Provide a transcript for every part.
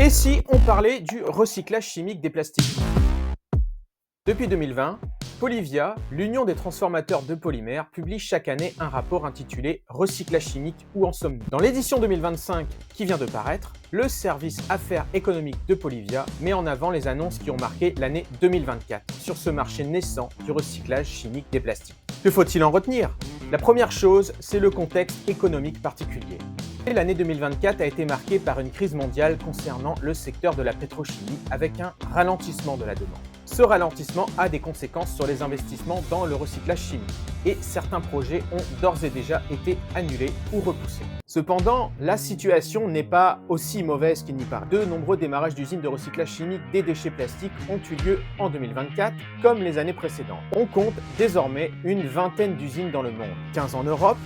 Et si on parlait du recyclage chimique des plastiques? Depuis 2020, Polyvia, l'Union des transformateurs de polymères, publie chaque année un rapport intitulé Recyclage chimique, où en sommes-nous? Dans l'édition 2025 qui vient de paraître, le service Affaires économiques de Polyvia met en avant les annonces qui ont marqué l'année 2024 sur ce marché naissant du recyclage chimique des plastiques. Que faut-il en retenir? La première chose, c'est le contexte économique particulier. L'année 2024 a été marquée par une crise mondiale concernant le secteur de la pétrochimie avec un ralentissement de la demande. Ce ralentissement a des conséquences sur les investissements dans le recyclage chimique et certains projets ont d'ores et déjà été annulés ou repoussés. Cependant, la situation n'est pas aussi mauvaise qu'il n'y paraît. De nombreux démarrages d'usines de recyclage chimique des déchets plastiques ont eu lieu en 2024, comme les années précédentes. On compte désormais une vingtaine d'usines dans le monde, 15 en Europe,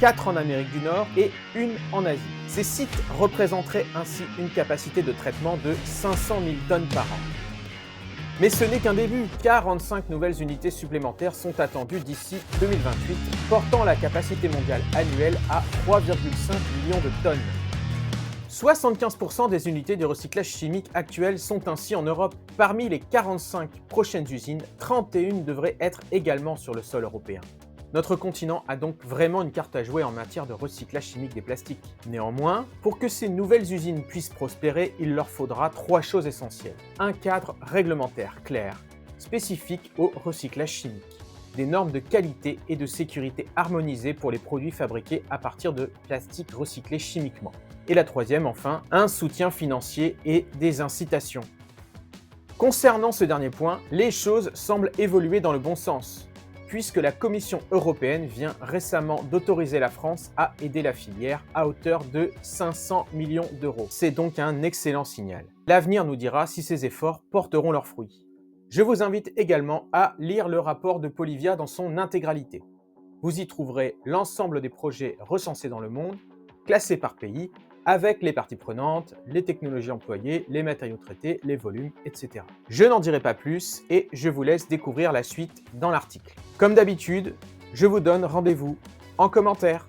4 en Amérique du Nord et une en Asie. Ces sites représenteraient ainsi une capacité de traitement de 500 000 tonnes par an. Mais ce n'est qu'un début, 45 nouvelles unités supplémentaires sont attendues d'ici 2028, portant la capacité mondiale annuelle à 3,5 millions de tonnes. 75% des unités de recyclage chimique actuelles sont ainsi en Europe. Parmi les 45 prochaines usines, 31 devraient être également sur le sol européen. Notre continent a donc vraiment une carte à jouer en matière de recyclage chimique des plastiques. Néanmoins, pour que ces nouvelles usines puissent prospérer, il leur faudra 3 choses essentielles. Un cadre réglementaire clair, spécifique au recyclage chimique. Des normes de qualité et de sécurité harmonisées pour les produits fabriqués à partir de plastique recyclé chimiquement. Et la troisième, enfin, un soutien financier et des incitations. Concernant ce dernier point, les choses semblent évoluer dans le bon sens, puisque la Commission européenne vient récemment d'autoriser la France à aider la filière à hauteur de 500 millions d'euros. C'est donc un excellent signal. L'avenir nous dira si ces efforts porteront leurs fruits. Je vous invite également à lire le rapport de Polyvia dans son intégralité. Vous y trouverez l'ensemble des projets recensés dans le monde, classés par pays, avec les parties prenantes, les technologies employées, les matériaux traités, les volumes, etc. Je n'en dirai pas plus et je vous laisse découvrir la suite dans l'article. Comme d'habitude, je vous donne rendez-vous en commentaire.